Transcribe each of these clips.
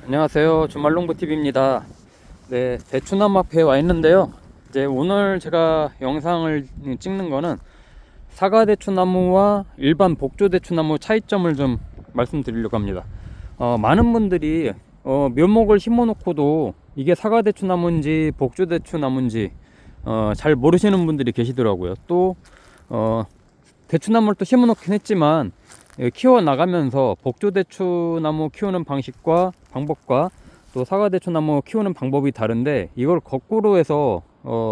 안녕하세요. 주말농부TV입니다. 네, 대추나무 앞에 와 있는데요. 이제 오늘 제가 영상을 찍는 거는 사과대추나무와 일반 복조대추나무 차이점을 좀 말씀드리려고 합니다. 많은 분들이 묘목을 심어 놓고도 이게 사과대추나무인지 복조대추나무인지 잘 모르시는 분들이 계시더라고요. 또 대추나무를 또 심어 놓긴 했지만 키워 나가면서 복조대추나무 키우는 방법과 또 사과대추나무 키우는 방법이 다른데, 이걸 거꾸로 해서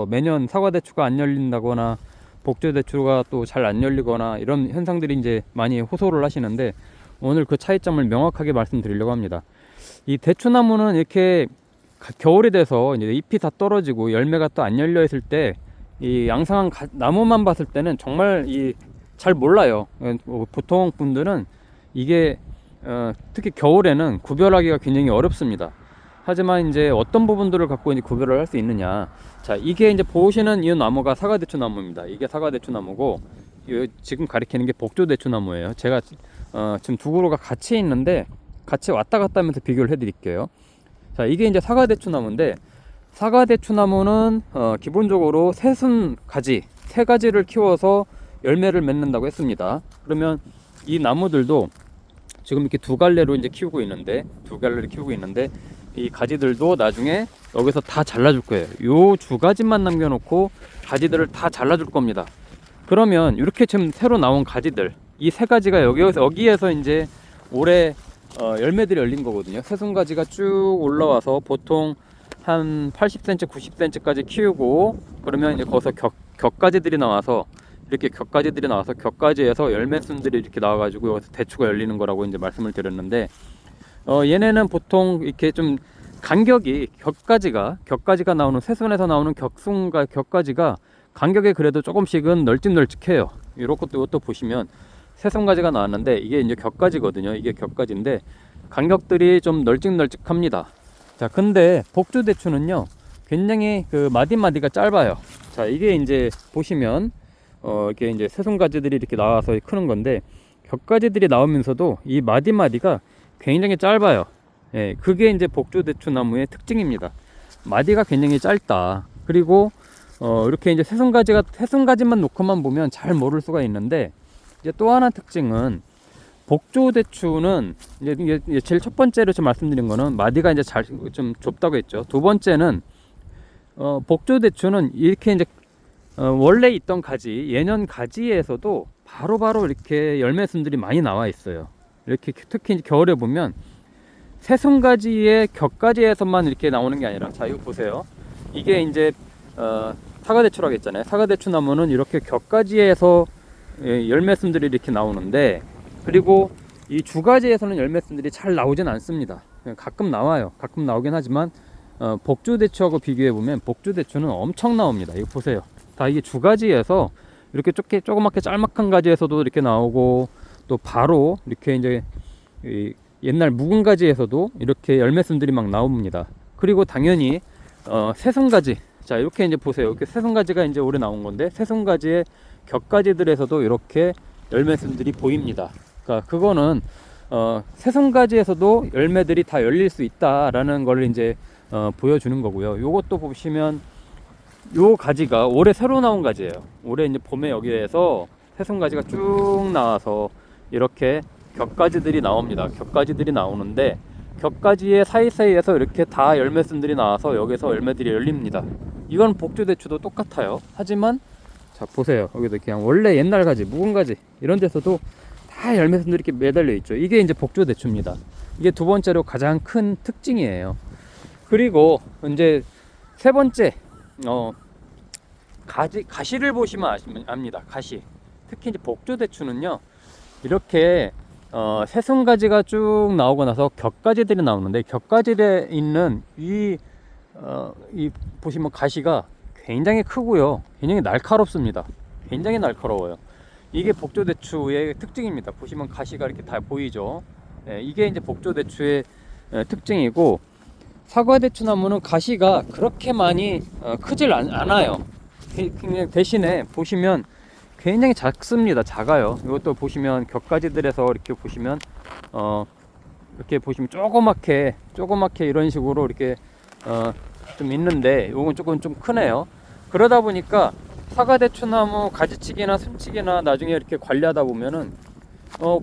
매년 사과대추가 안 열린다거나 복조대추가 또 잘 안 열리거나 이런 현상들이 이제 많이 호소를 하시는데, 오늘 그 차이점을 명확하게 말씀드리려고 합니다. 이 대추나무는 이렇게 겨울이 돼서 이제 잎이 다 떨어지고 열매가 또 안 열려 있을 때, 이 양상한 나무만 봤을 때는 정말 잘 몰라요. 보통 분들은 이게 특히 겨울에는 구별하기가 굉장히 어렵습니다. 하지만 이제 어떤 부분들을 갖고 이제 구별을 할 수 있느냐. 자, 이게 이제 보시는 이 나무가 사과대추 나무입니다. 이게 사과대추 나무고, 지금 가리키는 게 복조대추 나무예요. 제가 지금 두 그루가 같이 있는데 같이 왔다 갔다 하면서 비교를 해 드릴게요. 자, 이게 이제 사과대추 나무인데, 사과대추 나무는 기본적으로 세 가지를 키워서 열매를 맺는다고 했습니다. 그러면 이 나무들도 지금 이렇게 두 갈래로 키우고 있는데 이 가지들도 나중에 여기서 다 잘라줄 거예요. 요 두 가지만 남겨놓고 가지들을 다 잘라줄 겁니다. 그러면 이렇게 지금 새로 나온 가지들, 이 세 가지가 여기에서 이제 올해 열매들이 열린 거거든요. 새순가지가 쭉 올라와서 보통 한 80cm, 90cm까지 키우고, 그러면 이제 거기서 격가지들이 나와서 격가지에서 열매순들이 이렇게 나와가지고 여기서 대추가 열리는 거라고 이제 말씀을 드렸는데, 얘네는 보통 이렇게 좀 간격이 격가지가 나오는 새순에서 나오는 격가지가 간격이 그래도 조금씩은 널찍널찍해요. 이것도 보시면 새순가지가 나왔는데 이게 이제 격가지거든요. 이게 격가지인데 간격들이 좀 널찍널찍합니다. 자, 근데 복조대추는요 굉장히 그 마디마디가 짧아요. 자, 이게 이제 보시면 이렇게 이제 새순가지들이 이렇게 나와서 크는 건데, 격가지들이 나오면서도 이 마디마디가 굉장히 짧아요. 예, 그게 이제 복조대추 나무의 특징입니다. 마디가 굉장히 짧다. 그리고 이렇게 이제 새순가지만 놓고만 보면 잘 모를 수가 있는데, 이제 또 하나 특징은 복조대추는 이제 제일 첫 번째로 좀 말씀드린 거는 마디가 이제 좀 좁다고 했죠. 두 번째는 복조대추는 이렇게 이제 원래 있던 예년 가지에서도 바로바로 이렇게 열매순들이 많이 나와 있어요. 이렇게 특히 겨울에 보면 새순가지의 격가지에서만 이렇게 나오는 게 아니라, 자, 이거 보세요. 이게 이제 사과대추라고 했잖아요. 사과대추 나무는 이렇게 격가지에서 열매순들이 이렇게 나오는데, 그리고 이 주가지에서는 열매순들이 잘 나오진 않습니다. 가끔 나와요. 가끔 나오긴 하지만 복조대추하고 비교해 보면 복조대추는 엄청 나옵니다. 이거 보세요. 다 이게 주가지에서 이렇게 조그맣게 짤막한 가지에서도 이렇게 나오고, 또 바로 이렇게 이제 옛날 묵은 가지에서도 이렇게 열매순들이 막 나옵니다. 그리고 당연히 새순가지, 자, 이렇게 이제 보세요. 이렇게 새순가지가 이제 올해 나온 건데, 새순가지의 격가지들에서도 이렇게 열매순들이 보입니다. 그러니까 그거는 새순가지에서도 열매들이 다 열릴 수 있다라는 걸 이제 보여주는 거고요. 요것도 보시면 요 가지가 올해 새로 나온 가지예요. 올해 이제 봄에 여기에서 새순가지가 쭉 나와서 이렇게 격가지들이 나옵니다. 격가지들이 나오는데, 격가지의 사이사이에서 이렇게 다 열매순들이 나와서 여기서 열매들이 열립니다. 이건 복조대추도 똑같아요. 하지만 자, 보세요. 여기도 그냥 원래 옛날 가지, 묵은 가지 이런 데서도 다 열매순들이 이렇게 매달려 있죠. 이게 이제 복조대추입니다. 이게 두 번째로 가장 큰 특징이에요. 그리고 이제 세 번째, 가시를 보시면 압니다. 가시. 특히 이제 복조대추는요, 이렇게 새순가지가 쭉 나오고 나서 격가지들이 나오는데, 격가지에 있는 이 보시면 가시가 굉장히 크고요, 굉장히 날카롭습니다. 굉장히 날카로워요. 이게 복조대추의 특징입니다. 보시면 가시가 이렇게 다 보이죠. 이게 이제 복조대추의 특징이고, 사과대추 나무는 가시가 그렇게 많이 크질 않아요. 대신에 보시면 굉장히 작습니다. 작아요. 이것도 보시면 격가지들에서 이렇게 보시면 이렇게 보시면 조그맣게 이런 식으로 이렇게 좀 있는데 요건 조금 좀 크네요. 그러다 보니까 사과대추나무 가지치기나 순치기나 나중에 이렇게 관리하다 보면은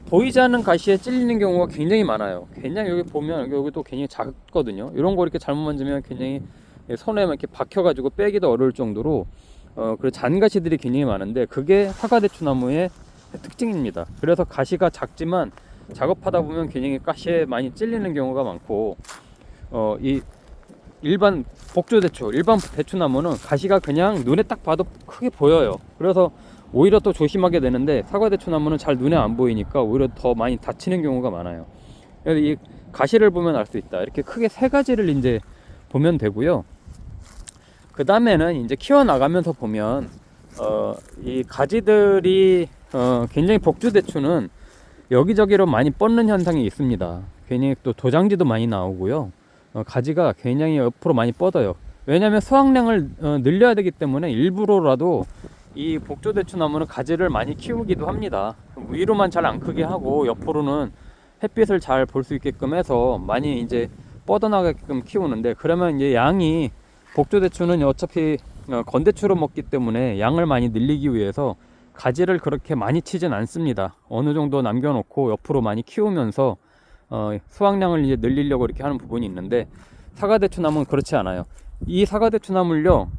보이지 않는 가시에 찔리는 경우가 굉장히 많아요. 굉장히 여기 보면 여기도 굉장히 작거든요. 이런 거 이렇게 잘못 만지면 굉장히 손에 이렇게 박혀가지고 빼기도 어려울 정도로 그 잔가시들이 굉장히 많은데 그게 사과대추나무의 특징입니다. 그래서 가시가 작지만 작업하다 보면 굉장히 가시에 많이 찔리는 경우가 많고 이 일반 복조대추, 일반 대추나무는 가시가 그냥 눈에 딱 봐도 크게 보여요. 그래서 오히려 또 조심하게 되는데 사과대추나무는 잘 눈에 안 보이니까 오히려 더 많이 다치는 경우가 많아요. 그래서 이 가시를 보면 알 수 있다. 이렇게 크게 세 가지를 이제 보면 되고요. 그 다음에는 이제 키워나가면서 보면 이 가지들이 굉장히 복주대추는 여기저기로 많이 뻗는 현상이 있습니다. 괜히 또 도장지도 많이 나오고요. 가지가 굉장히 옆으로 많이 뻗어요. 왜냐하면 수확량을 늘려야 되기 때문에 일부러라도 이 복조대추 나무는 가지를 많이 키우기도 합니다. 위로만 잘 안 크게 하고 옆으로는 햇빛을 잘 볼 수 있게끔 해서 많이 이제 뻗어나가게끔 키우는데, 그러면 이제 양이 복조대추는 어차피 건대추로 먹기 때문에 양을 많이 늘리기 위해서 가지를 그렇게 많이 치진 않습니다. 어느 정도 남겨놓고 옆으로 많이 키우면서 수확량을 이제 늘리려고 이렇게 하는 부분이 있는데, 사과대추 나무는 그렇지 않아요. 이 사과대추 나무를요,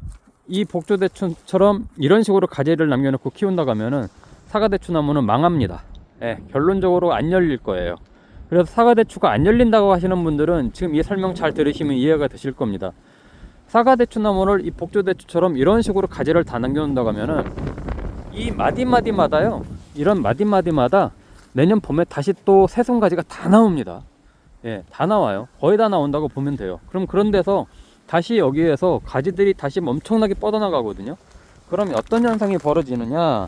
이 복조대추처럼 이런 식으로 가지를 남겨놓고 키운다고 하면은 사과대추 나무는 망합니다. 예, 결론적으로 안 열릴 거예요. 그래서 사과대추가 안 열린다고 하시는 분들은 지금 이 설명 잘 들으시면 이해가 되실 겁니다. 사과대추 나무를 이 복조대추처럼 이런 식으로 가지를 다 남겨놓는다고 하면은 이 마디마디마다요, 이런 마디마디마다 내년 봄에 다시 또 새순가지가 다 나옵니다. 예, 다 나와요. 거의 다 나온다고 보면 돼요. 그럼 그런 데서 다시 여기에서 가지들이 다시 엄청나게 뻗어나가거든요. 그럼 어떤 현상이 벌어지느냐?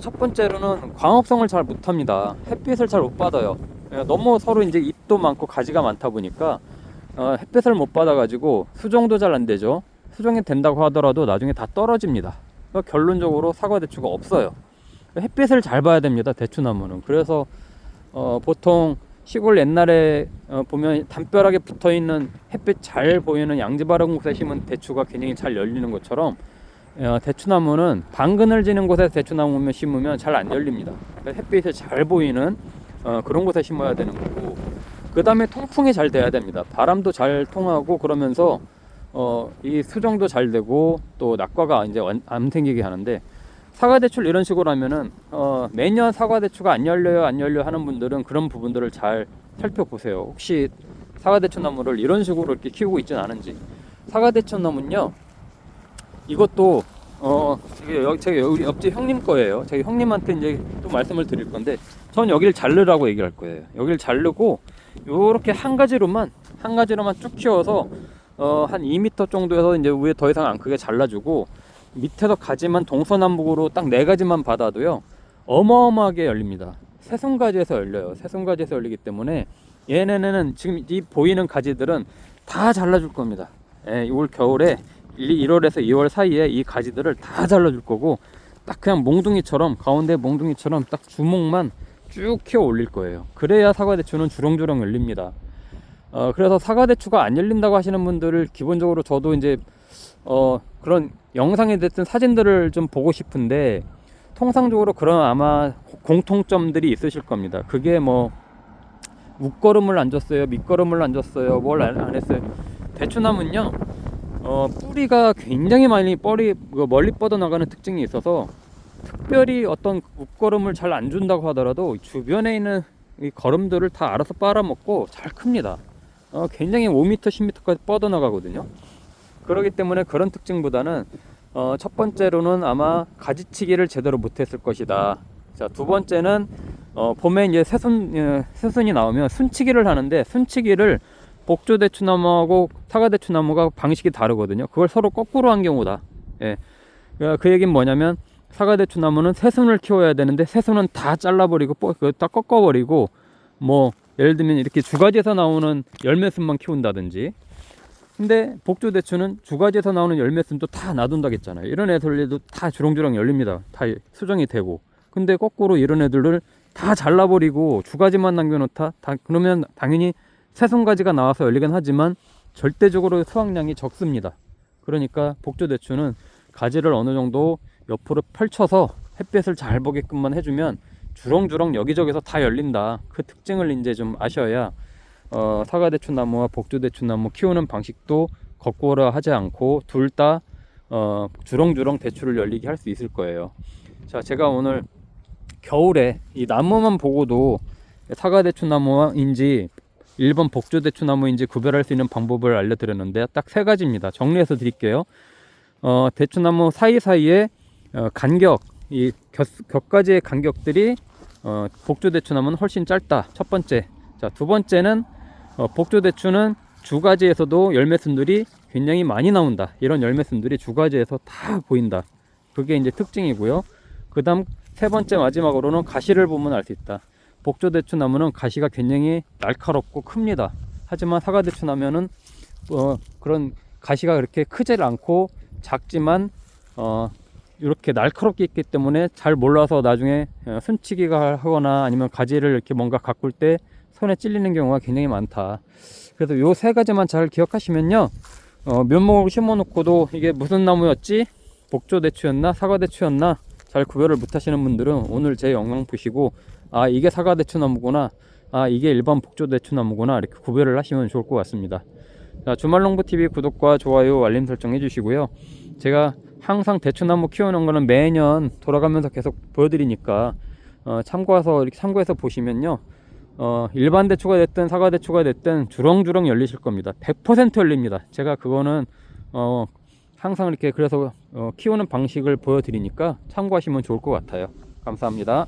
첫 번째로는 광합성을 잘 못합니다. 햇빛을 잘 못 받아요. 예, 너무 서로 이제 잎도 많고 가지가 많다 보니까 햇빛을 못 받아가지고 수정도 잘 안 되죠. 수정이 된다고 하더라도 나중에 다 떨어집니다. 그러니까 결론적으로 사과대추가 없어요. 햇빛을 잘 봐야 됩니다, 대추나무는. 그래서 보통 시골 옛날에 보면 담벼락에 붙어있는 햇빛 잘 보이는 양지바른 곳에 심은 대추가 굉장히 잘 열리는 것처럼 대추나무는 방그늘지는 곳에 대추나무 심으면 잘 안 열립니다. 햇빛이 잘 보이는 그런 곳에 심어야 되는 거고, 그 다음에 통풍이 잘 돼야 됩니다. 바람도 잘 통하고 그러면서 이 수정도 잘 되고 또 낙과가 이제 안 생기게 하는데, 사과대추를 이런 식으로 하면은 매년 사과대추가 안 열려요 하는 분들은 그런 부분들을 잘 살펴보세요. 혹시 사과대추 나무를 이런 식으로 이렇게 키우고 있지는 않은지. 사과대추 나무는요, 이것도 제가 우리 옆집 형님 거예요. 제가 형님한테 이제 또 말씀을 드릴 건데, 전 여기를 자르라고 얘기할 거예요. 여기를 자르고 요렇게 한 가지로만 쭉 키워서 한 2m 정도에서 이제 위에 더 이상 안 크게 잘라주고, 밑에서 가지만 동서남북으로 딱 4가지만 받아도요, 어마어마하게 열립니다. 새순가지에서 열려요. 새순가지에서 열리기 때문에 얘네는 지금 이 보이는 가지들은 다 잘라줄 겁니다. 예, 올 겨울에 1월에서 2월 사이에 이 가지들을 다 잘라줄 거고, 딱 그냥 몽둥이처럼, 가운데 몽둥이처럼 딱 주먹만 쭉 키워 올릴 거예요. 그래야 사과대추는 주렁주렁 열립니다. 그래서 사과대추가 안 열린다고 하시는 분들을 기본적으로 저도 이제 그런 영상에 됐든 사진들을 좀 보고 싶은데, 통상적으로 그런 아마 공통점들이 있으실 겁니다. 그게 뭐 웃거름을 안 줬어요, 밑거름을 안 줬어요, 뭘 안 했어요. 대추나무는요, 뿌리가 굉장히 많이 멀리 뻗어나가는 특징이 있어서, 특별히 어떤 웃거름을 잘 안 준다고 하더라도 주변에 있는 이 거름들을 다 알아서 빨아먹고 잘 큽니다. 굉장히 5m, 10m까지 뻗어나가거든요. 그렇기 때문에 그런 특징보다는 첫 번째로는 아마 가지치기를 제대로 못했을 것이다. 자, 두 번째는 봄에 이제 새순이 나오면 순치기를 하는데, 순치기를 복조대추나무하고 사과대추나무가 방식이 다르거든요. 그걸 서로 거꾸로 한 경우다. 예. 그 얘기는 뭐냐면, 사과대추나무는 새순을 키워야 되는데 새순은 다 잘라버리고 다 꺾어버리고, 뭐 예를 들면 이렇게 주가지에서 나오는 열매순만 키운다든지, 근데 복조대추는 주가지에서 나오는 열매순도 다 놔둔다고 했잖아요. 이런 애들도 다 주렁주렁 열립니다. 다 수정이 되고. 근데 거꾸로 이런 애들을 다 잘라버리고 주가지만 남겨놓다 그러면 당연히 새송가지가 나와서 열리긴 하지만 절대적으로 수확량이 적습니다. 그러니까 복조대추는 가지를 어느 정도 옆으로 펼쳐서 햇볕을 잘 보게끔만 해주면 주렁주렁 여기저기서 다 열린다. 그 특징을 이제 좀 아셔야 사과대추나무와 복조대추나무 키우는 방식도 거꾸로 하지 않고 둘 다 주렁주렁 대추를 열리게 할 수 있을 거예요. 자, 제가 오늘 겨울에 이 나무만 보고도 사과대추나무인지 일반 복조대추나무인지 구별할 수 있는 방법을 알려드렸는데 딱 세 가지입니다. 정리해서 드릴게요. 대추나무 사이사이에 간격, 이 격가지의 간격들이 복조대추나무는 훨씬 짧다. 첫 번째. 자, 두 번째는 복조대추는 주가지에서도 열매순들이 굉장히 많이 나온다. 이런 열매순들이 주가지에서 다 보인다. 그게 이제 특징이고요. 그 다음 세 번째 마지막으로는 가시를 보면 알 수 있다. 복조대추나무는 가시가 굉장히 날카롭고 큽니다. 하지만 사과대추나무는 그런 가시가 그렇게 크지 않고 작지만 이렇게 날카롭게 있기 때문에 잘 몰라서 나중에 순치기가 하거나 아니면 가지를 이렇게 뭔가 가꿀 때 손에 찔리는 경우가 굉장히 많다. 그래서 요 세 가지만 잘 기억하시면요, 묘목을 심어 놓고도 이게 무슨 나무였지? 복조대추였나 사과대추였나 잘 구별을 못 하시는 분들은 오늘 제 영상 보시고 아, 이게 사과대추나무구나, 아, 이게 일반 복조대추나무구나, 이렇게 구별을 하시면 좋을 것 같습니다. 자, 주말농부TV 구독과 좋아요 알림 설정 해주시고요. 제가 항상 대추나무 키우는 거는 매년 돌아가면서 계속 보여드리니까 참고해서 보시면요, 일반 대추가 됐든 사과 대추가 됐든 주렁주렁 열리실 겁니다. 100% 열립니다. 제가 그거는 항상 이렇게 그래서 키우는 방식을 보여드리니까 참고하시면 좋을 것 같아요. 감사합니다.